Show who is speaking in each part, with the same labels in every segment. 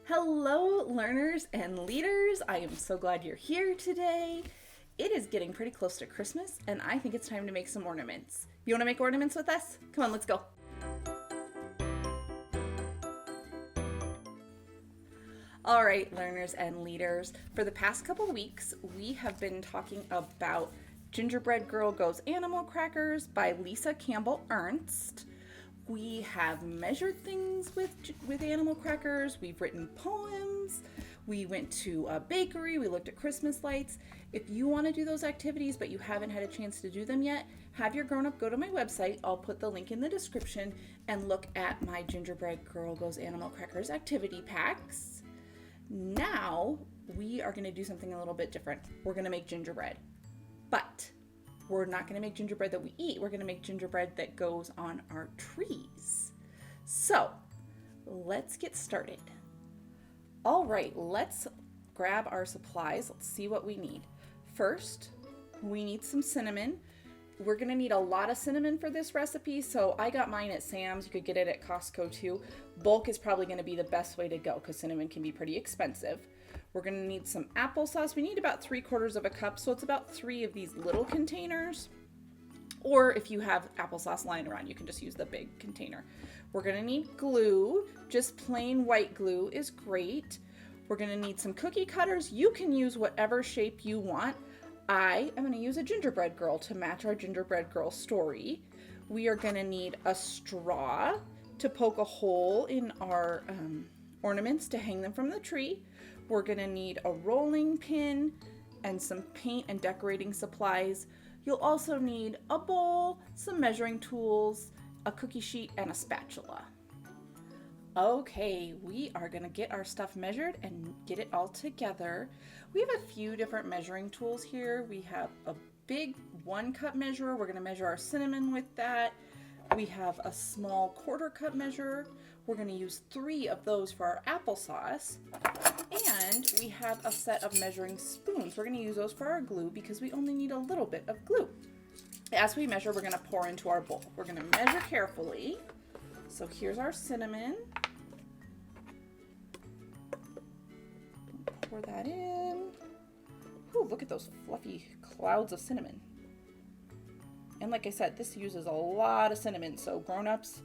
Speaker 1: Hello, learners and leaders. I am so glad you're here today. It is getting pretty close to Christmas, and I think it's time to make some ornaments. You want to make ornaments with us? Come on, let's go. All right, learners and leaders. For the past couple weeks, we have been talking about Gingerbread Girl Goes Animal Crackers by Lisa Campbell Ernst. We have measured things with animal crackers. We've written poems. We went to a bakery. We looked at Christmas lights. If you want to do those activities but you haven't had a chance to do them yet, have your grown-up go to my website. I'll put the link in the description and look at my Gingerbread Girl Goes Animal Crackers activity packs. Now we are going to do something a little bit different. We're going to make gingerbread. But we're not going to make gingerbread that we eat. We're going to make gingerbread that goes on our trees. So let's get started. All right, let's grab our supplies. Let's see what we need. First, we need some cinnamon. We're going to need a lot of cinnamon for this recipe, so I got mine at Sam's. You could get it at Costco too. Bulk is probably going to be the best way to go because cinnamon can be pretty expensive. We're going to need some applesauce. We need about 3/4 of a cup, so it's about 3 of these little containers. Or if you have applesauce lying around, you can just use the big container. We're going to need glue. Just plain white glue is great. We're going to need some cookie cutters. You can use whatever shape you want. I am going to use a gingerbread girl to match our gingerbread girl story. We are going to need a straw to poke a hole in our ornaments to hang them from the tree. We're going to need a rolling pin and some paint and decorating supplies. You'll also need a bowl, some measuring tools, a cookie sheet, and a spatula. Okay, we are going to get our stuff measured and get it all together. We have a few different measuring tools here. We have a big 1-cup measurer. We're going to measure our cinnamon with that. We have a small 1/4 cup measure. We're going to use 3 of those for our applesauce. And we have a set of measuring spoons. We're going to use those for our glue because we only need a little bit of glue. As we measure, we're going to pour into our bowl. We're going to measure carefully. So here's our cinnamon. Pour that in. Ooh, look at those fluffy clouds of cinnamon. And like I said, this uses a lot of cinnamon, so grown-ups,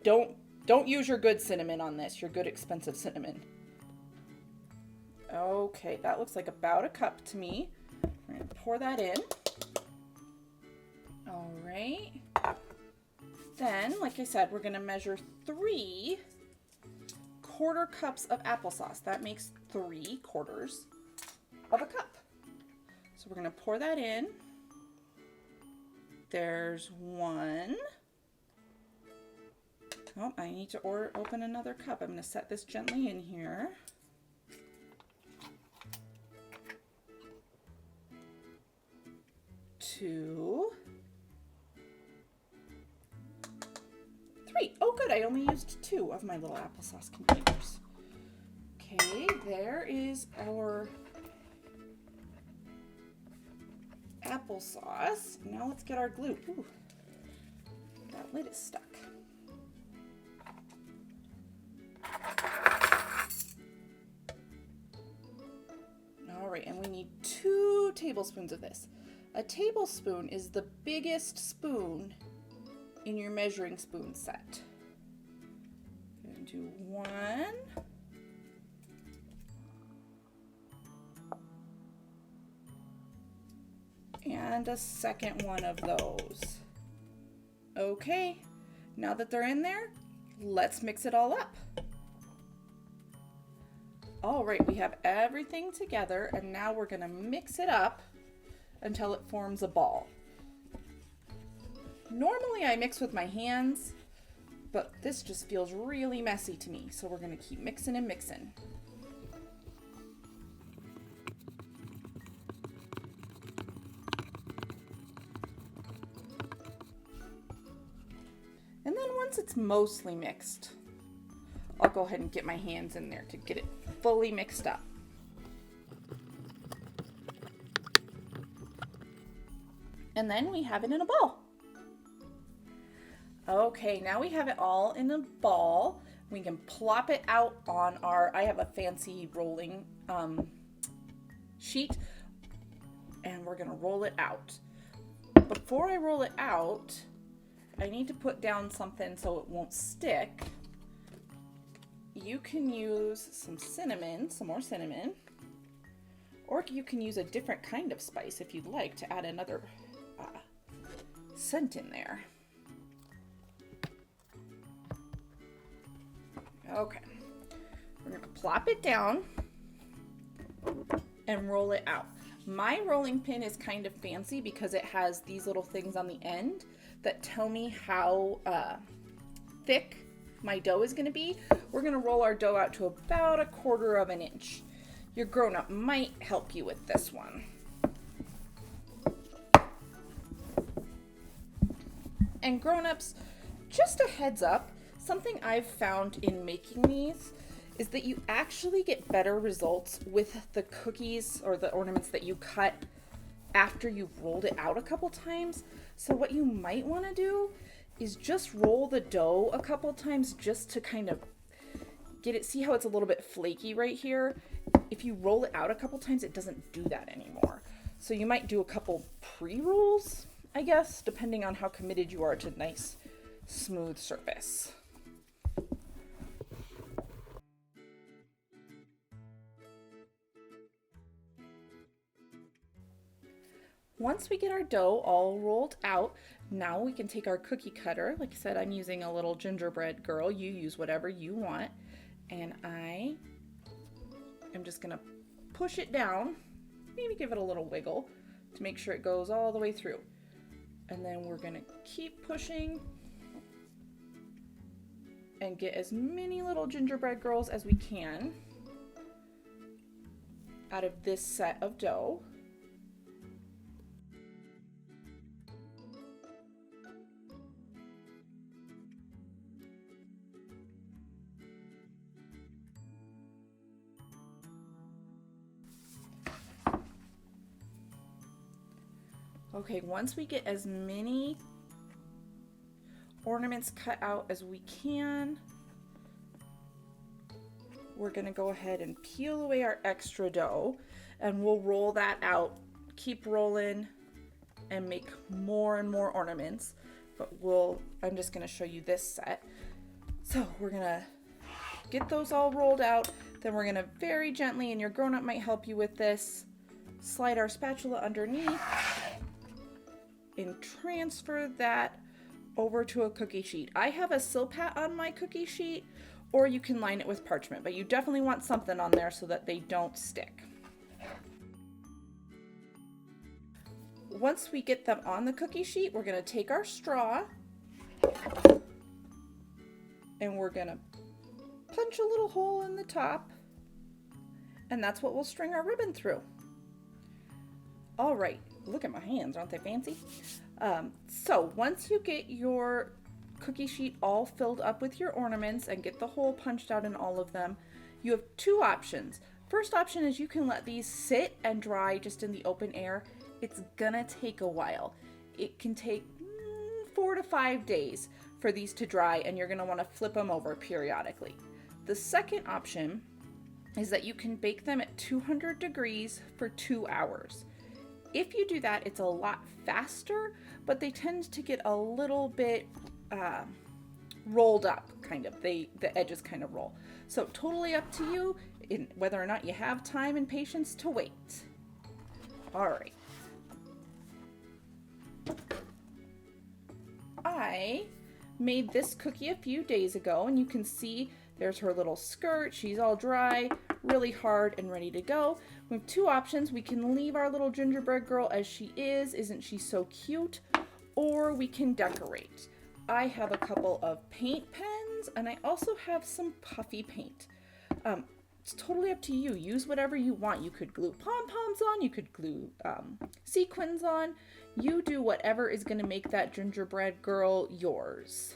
Speaker 1: don't use your good cinnamon on this, your good expensive cinnamon. Okay, that looks like about a cup to me. We're gonna pour that in. All right. Then, like I said, we're gonna measure 3 1/4 cups of applesauce. That makes 3/4 of a cup. So we're gonna pour that in. There's 1. Oh, I need to open another cup. I'm going to set this gently in here. 2. 3. Oh, good. I only used 2 of my little applesauce containers. Okay, there is our applesauce. Now let's get our glue. Ooh, that lid is stuck. All right, and we need 2 tablespoons of this. A tablespoon is the biggest spoon in your measuring spoon set. I'm going to do 1. And a second one of those. Okay, now that they're in there, let's mix it all up. All right, we have everything together, and now we're gonna mix it up until it forms a ball. Normally I mix with my hands, but this just feels really messy to me, so we're gonna keep mixing and mixing. And then once it's mostly mixed, I'll go ahead and get my hands in there to get it fully mixed up. And then we have it in a ball. Okay, now we have it all in a ball. We can plop it out on our, I have a fancy rolling sheet, and we're gonna roll it out. Before I roll it out, I need to put down something so it won't stick. You can use some cinnamon, some more cinnamon, or you can use a different kind of spice if you'd like to add another scent in there. Okay, we're gonna plop it down and roll it out. My rolling pin is kind of fancy because it has these little things on the end that tell me how thick my dough is gonna be. We're gonna roll our dough out to about 1/4 of an inch. Your grown-up might help you with this one. And grown-ups, just a heads up, something I've found in making these is that you actually get better results with the cookies or the ornaments that you cut after you've rolled it out a couple times. So what you might want to do is just roll the dough a couple times just to kind of get it, see how it's a little bit flaky right here? If you roll it out a couple times, it doesn't do that anymore. So you might do a couple pre-rolls, I guess, depending on how committed you are to nice, smooth surface. Once we get our dough all rolled out, now we can take our cookie cutter. Like I said, I'm using a little gingerbread girl. You use whatever you want. And I am just gonna push it down, maybe give it a little wiggle to make sure it goes all the way through. And then we're gonna keep pushing and get as many little gingerbread girls as we can out of this set of dough. Okay, once we get as many ornaments cut out as we can, we're gonna go ahead and peel away our extra dough, and we'll roll that out, keep rolling, and make more and more ornaments. But I'm just gonna show you this set. So we're gonna get those all rolled out, then we're gonna very gently, and your grown-up might help you with this, slide our spatula underneath and transfer that over to a cookie sheet. I have a Silpat on my cookie sheet, or you can line it with parchment, but you definitely want something on there so that they don't stick. Once we get them on the cookie sheet, we're gonna take our straw and we're gonna punch a little hole in the top, and that's what we'll string our ribbon through. All right, look at my hands, aren't they fancy? So once you get your cookie sheet all filled up with your ornaments and get the hole punched out in all of them, you have two options. First option is you can let these sit and dry just in the open air. It's gonna take a while. It can take 4 to 5 days for these to dry, and you're gonna wanna flip them over periodically. The second option is that you can bake them at 200 degrees for 2 hours. If you do that, it's a lot faster, but they tend to get a little bit rolled up, kind of. The edges kind of roll. So totally up to you in whether or not you have time and patience to wait. All right. I made this cookie a few days ago, and you can see there's her little skirt. She's all dry, really hard, and ready to go. We have two options. We can leave our little gingerbread girl as she is. Isn't she so cute? Or we can decorate. I have a couple of paint pens, and I also have some puffy paint. It's totally up to you. Use whatever you want. You could glue pom-poms on. You could glue sequins on. You do whatever is going to make that gingerbread girl yours.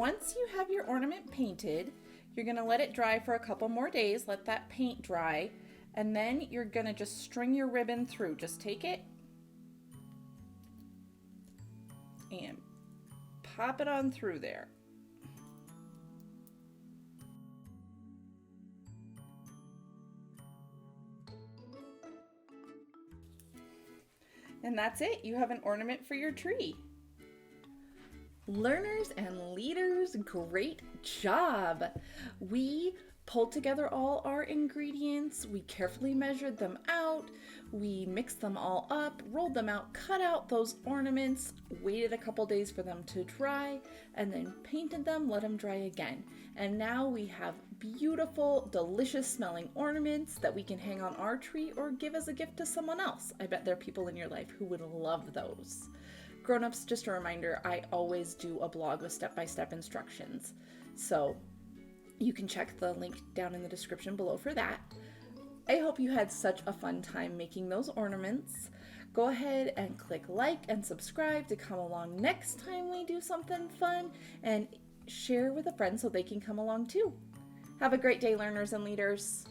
Speaker 1: once you have your ornament painted, you're going to let it dry for a couple more days. Let that paint dry. And then you're going to just string your ribbon through. Just take it and pop it on through there. And that's it. You have an ornament for your tree. Learners and leaders, great job. We pulled together all our ingredients. We carefully measured them out. We mixed them all up, rolled them out, cut out those ornaments, waited a couple days for them to dry, and then painted them, let them dry again. And now we have beautiful, delicious smelling ornaments that we can hang on our tree or give as a gift to someone else. I bet there are people in your life who would love those. Grown-ups, just a reminder, I always do a blog with step-by-step instructions. So you can check the link down in the description below for that. I hope you had such a fun time making those ornaments. Go ahead and click like and subscribe to come along next time we do something fun, and share with a friend so they can come along too. Have a great day, learners and leaders.